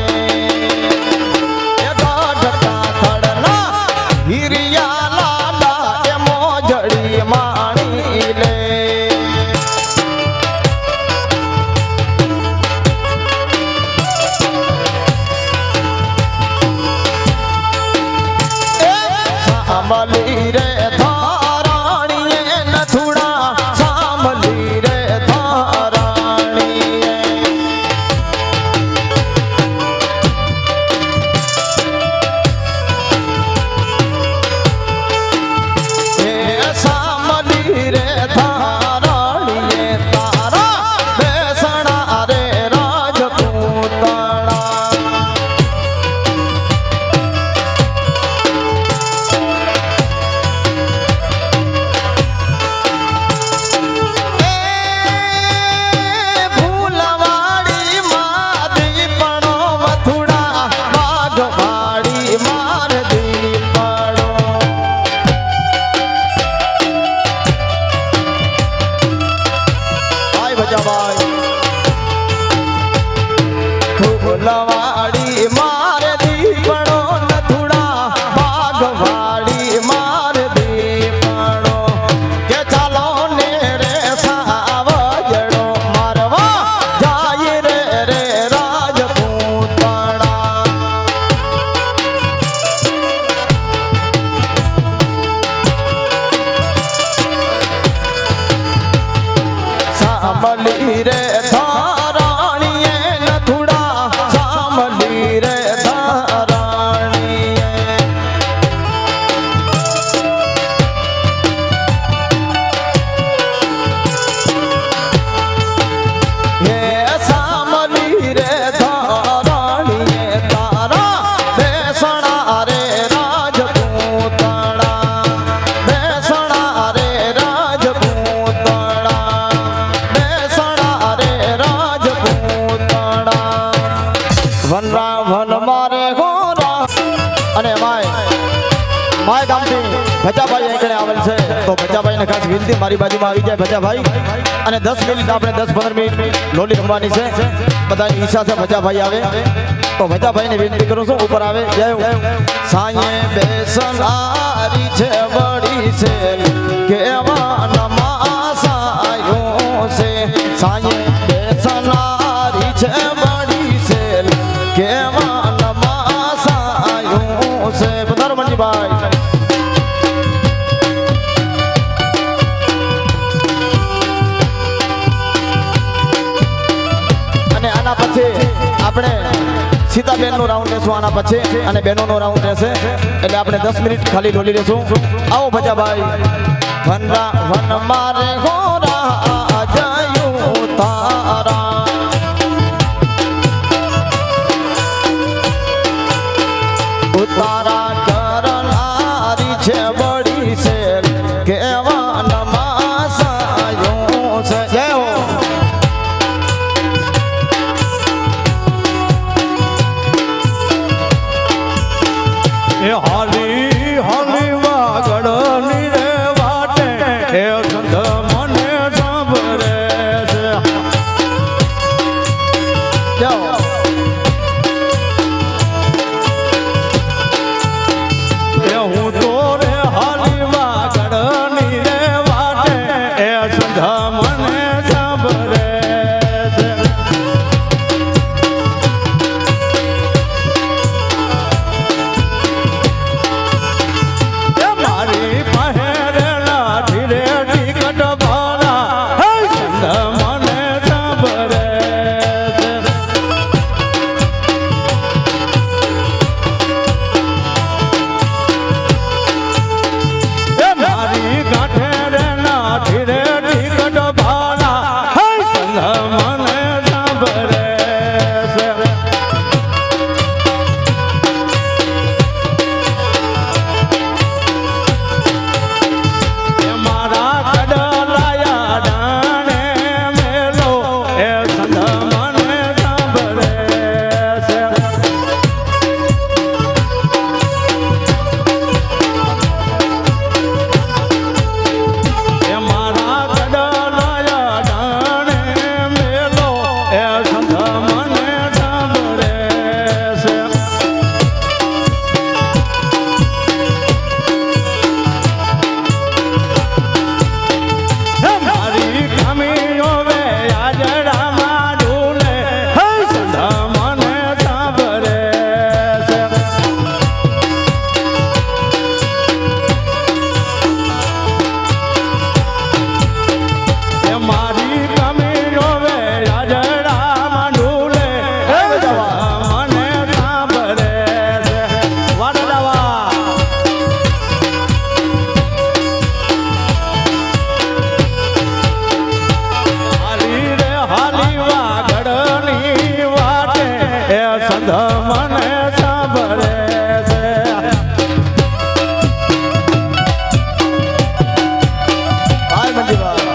[SPEAKER 1] મારે હોરા અને માય ગામથી ભજાભાઈ એકડે આવેલ છે તો ભજાભાઈને ખાસ વિનંતી મારી બાજુમાં આવી જાય ભજાભાઈ અને 10 મિનિટ આપણે 10-15 મિનિટ લોલી રમવાની છે બધાની ઈચ્છા છે ભજાભાઈ આવે તો ભજાભાઈને વિનંતી કરું છું ઉપર આવે જય સાંયે બેસનારી છે બડી છે કેવા નમાસાયો છે સાંયે બેસનારી છે બડી છે કેવા નમાસાયો છે પધારો મંજીભાઈ પછી આપણે સીતાબેન નો રાઉન્ડ લેશું આના પછી અને બેનો નો રાઉન્ડ રહેશે એટલે આપણે 10 મિનિટ ખાલી લોલી લેશું આવો ભજાભાઈ વન મારે હોરા જયું તારા ઉતારા કરનારી છે બડી છે કેવા નમાસાયો છે જય હો
[SPEAKER 4] હાલી હાલી વાગડની રે વાટે એ ગંધ મને સાંભળે છે
[SPEAKER 1] જાઓ
[SPEAKER 4] એ હું તો રે હાલી વાગડની રે વાટે એ ગંધ મને સાંભળે છે મારી પહેરેલા ધીરે ટિકટ ભાડા હે સંધ મને સાંભળે છે મારી ગાંઠે રેલા ધીરે ટિકટ ભાડા હે સંધ મને સાંભળે છે મારા કડલાયા ડાણે મેલો એ સંધ મને સાંભળે છે એ મારા કડલાયા ડાણે મેલો એ સંધ મને સાંભળે છે મારી કમીઓ વે આજડામાં ડૂલે હે સંધ મને સાંભળે છે એ મારી કમીઓ વે આજડામાં ડૂલે હે સંધ મને સાંભળે છે વાડલાવા હાલી રે હાલી વાગડની વાટે એ સંધ મને સાંભળે છે
[SPEAKER 1] હાય મંજીભાઈ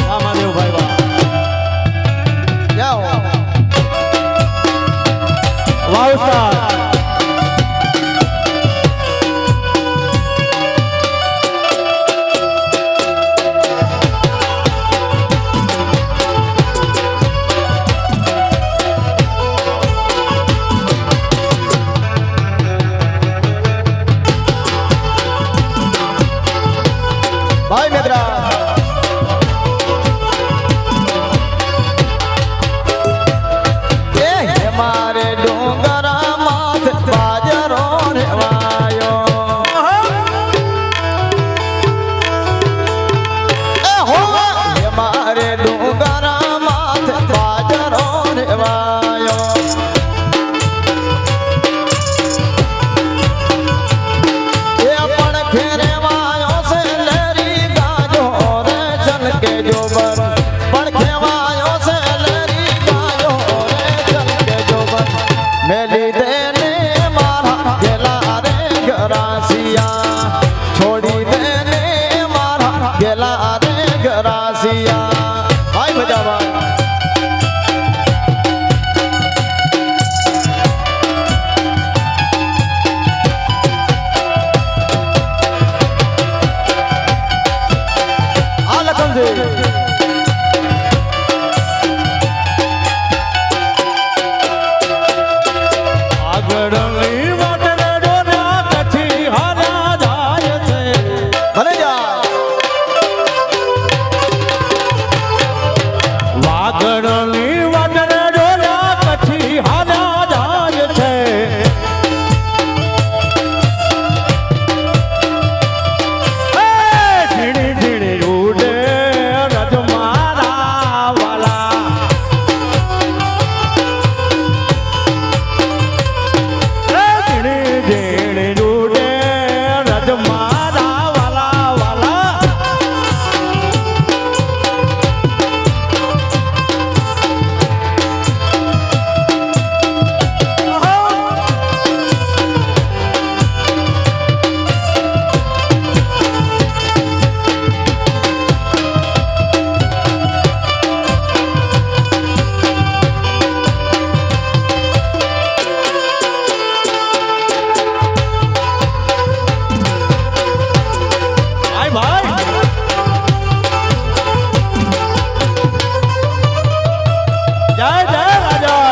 [SPEAKER 4] વાહ મહાદેવભાઈ વાહ
[SPEAKER 1] જાઓ
[SPEAKER 4] વાહ ઉસ્તાદ
[SPEAKER 1] ભાઈ મિત્રા એ મારે ડુંગરા માથે બાજરો રેવાયો એ હો એ મારે ડુંગરા માથે બાજરો રેવાયો એ પણ ખેરેવાયો છે લેરી ગાજો રે ચલકે જોબર પણ ખેવાયો છે લેરી ગાજો રે ચલકે જોબર મેલી દેને મારા ગેલા રે ગરાસિયા છોડી દેને મારા ગેલા રે ગરાસિયા ભાઈ મજામાં
[SPEAKER 4] વાગડની વાટને ડોલ્યા કચ્છી હાલ્યા જાય છે.
[SPEAKER 1] ભલે જા
[SPEAKER 4] વાગડની વાટને ડોલ્યા કચ્છી હાલ્યા જાય છે. હે, ઝીણી ઝીણી ઉડે રજ મારા વાલા. હે, ઝીણી ઝીણી ઉડે રજ મારા વાલા વાલા. ભાઈ ભાઈ જય જય રાજા.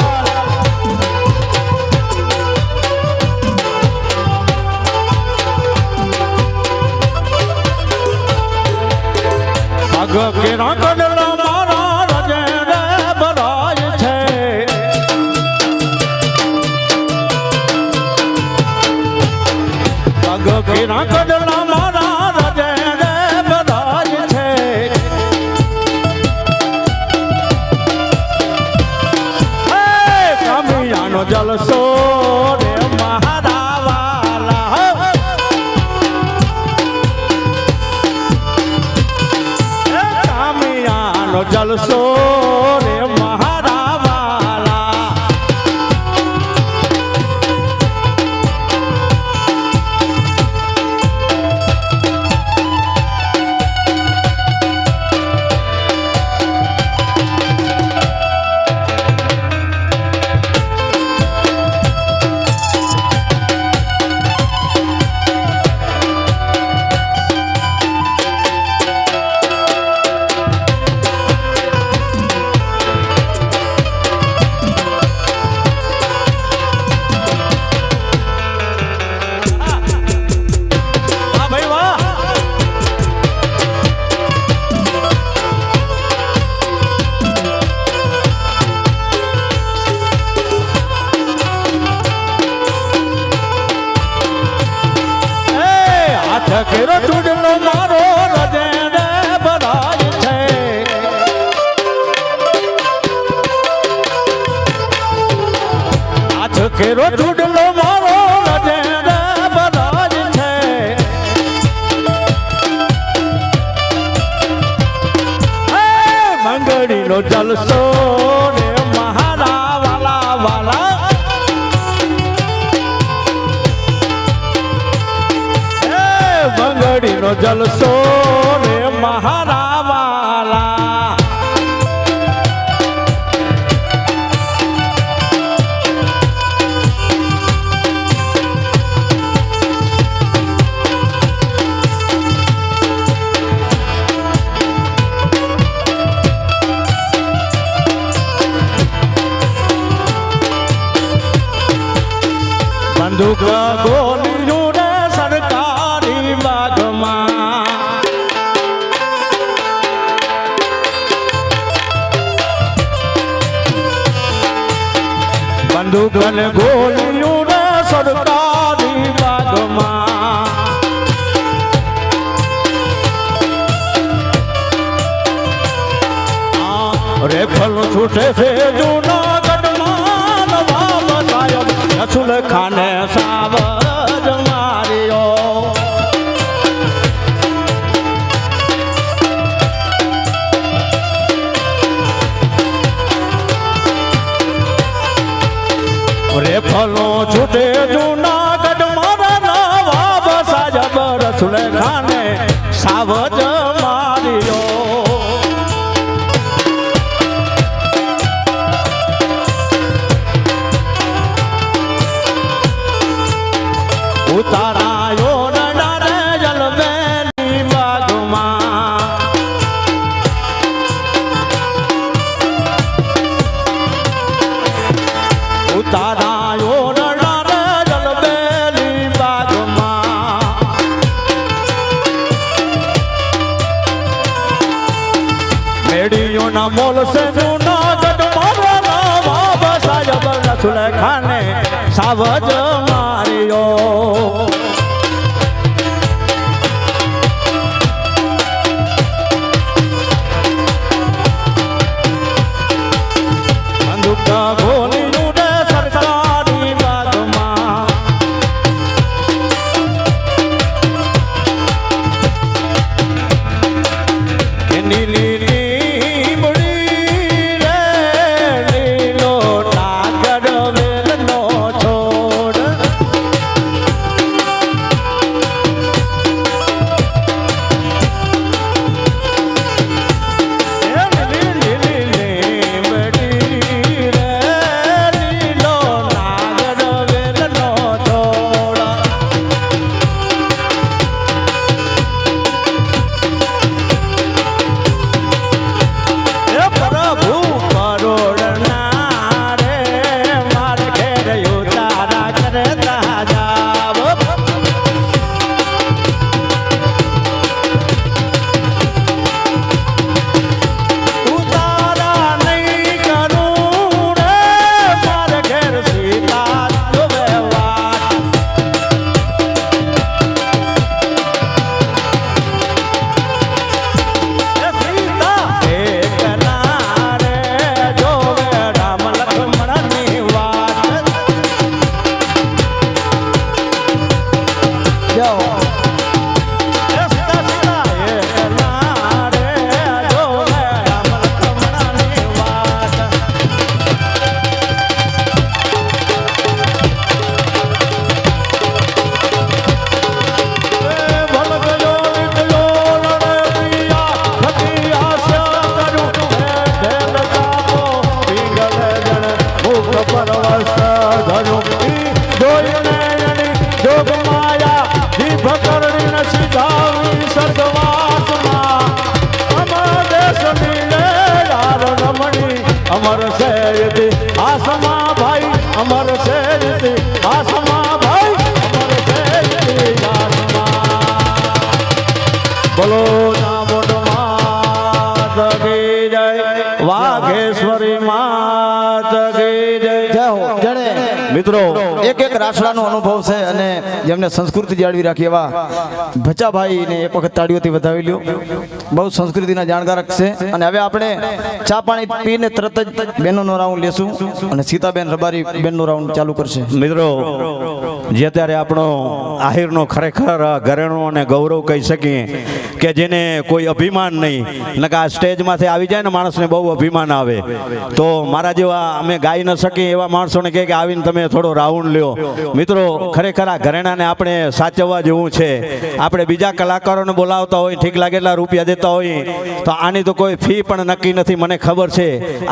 [SPEAKER 4] પગ કેરા કડલા મારા રજે રે ભરાય છે. પગ કેરા કડલા મારા રજે રે ભરાય છે. હે, કામિયાનો જલસો રે મારા વાલા. હે, કામિયાનો જલસો રે મારા વાલા. વાહ ભાઈ વાહ. એ, હાથ કેરો ચૂડલો મારો રજે રે ભરાય છે. હાથ કેરો ચૂડલો મારો રજે રે ભરાય છે. હે, મંગળીનો જલસો રે મારા વાલા વાલા. હે, મંગળીનો જલસો રે મારા વાલા. બંદૂક ગોલીઓ ને સરકારી બાગમાં. બંદૂક અને ગોલીઓ ને સરકારી બાગમાં. રેફલ છૂટે છે જૂનાગઢમાં નવાબ સાહેબ રસુલ ખાને સાવજ માર્યો. રેફલો છૂટે જૂનાગઢમાં નવાબ સાહેબ રસુલ ખાને સાવજ માર્યો. ઉતારાયો નડારે જલબેની બાગમાં. ઉતારાયો નડારે છે જૂનાગઢ મારા નવાબ સાહેબ રસુલ ખાને સાવજ માર્યો. બંદૂકના ગોલીનું રે સરકારી બાગમાં એની લીલી બળી રે લીલો નાગર વેલનો છોડ. એની લીલી બળી રે લીલો નાગર વેલનો છોડ. એ પ્રભુ કરોડના રે માર ઘેર ઉતારા કરતા જાવ. ઉતારા નહીં કરું રે માર ઘેર સીતા જોવે વાત. એ સીતા એકલા રે જોવે રામ લક્ષ્મણની વાત.
[SPEAKER 1] જાઓ
[SPEAKER 4] એ સીતા સીતા એકલા રે જોવે રામ લક્ષ્મણની વાત. ભલ ગયો વિગયો રણપિયા થકી આશા કરું ઢેલ કાપો પીંગલ જણ મુખ પરવશ ધરું. જોઈને એની જોગ માયા જીભ કરણી ન સીધાવી સ્વર્ગવાસમાં. અમર દેશ નીલે યાર રમણી અમર શેરથી આસમા ભાઈ અમર શેરથી આસમા ભાઈ અમર શેરથી આસમા. બોલો ના બોટ માત કી જય વાઘેશ્વરી માત કી જય.
[SPEAKER 1] જાઓ જેણે
[SPEAKER 4] મિત્રો
[SPEAKER 1] એક એક રાસડાનો અનુભવ છે અને જેમને સંસ્કૃતિ જાળવી રાખી એવા ભચાભાઈને એક વખત તાળીઓથી વધાવી લ્યો. બહુ સંસ્કૃતિના જાણકારક છે. અને હવે આપણે ચા પાણી પીને તરત જ બહેનોનો રાઉન્ડ લેશું અને સીતાબેન રબારી બેનનો રાઉન્ડ ચાલુ કરશે.
[SPEAKER 4] મિત્રો જે અત્યારે આપણો આહિરનો ખરેખર ઘરેણો અને ગૌરવ કહી શકીએ કે જેને કોઈ અભિમાન નહીં. નકા આ સ્ટેજમાંથી આવી જાય ને માણસને બહુ અભિમાન આવે. તો મારા જેવા અમે ગાઈ ન શકીએ એવા માણસોને કહે કે આવીને તમે થોડો રાઉન્ડ લ્યો. મિત્રો ખરેખર આ ઘરેણાને આપણે સાચવવા જેવું છે. આપણે બીજા કલાકારોને બોલાવતા હોય ઠીક લાગે એટલા રૂપિયા દેતા હોય તો આની તો કોઈ ફી પણ નક્કી નથી. મને ખબર છે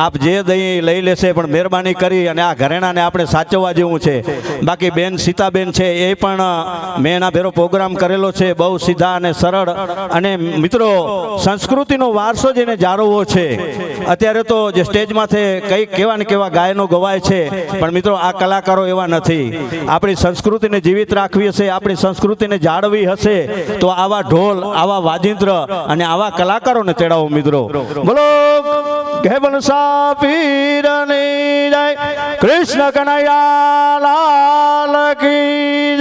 [SPEAKER 4] આપ જે દહીં લઈ લેશે પણ મહેરબાની કરી અને આ ઘરેણાને આપણે સાચવવા જેવું છે. બાકી બેન સીતાબેન છે એ પણ મેં એના ભેરો પ્રોગ્રામ કરેલો છે. બહુ સીધા અને સરળ. અને મિત્રો સંસ્કૃતિનો વારસો જેને જાળવવો છે. અત્યારે તો જે સ્ટેજમાંથી કઈ કેવા ને કેવા ગાયનો ગવાય છે પણ મિત્રો આ કલાકારો એવા નથી. આપણી સંસ્કૃતિને જીવિત રાખવી હશે, આપણી સંસ્કૃતિને જાળવી હશે તો આવા ઢોલ, આવા વાજિંત્ર અને આવા કલાકારોને તેડાવો. મિત્રો બોલો ઘેબનસા પીરની જય, કૃષ્ણ કનૈયા લાલ કી જય.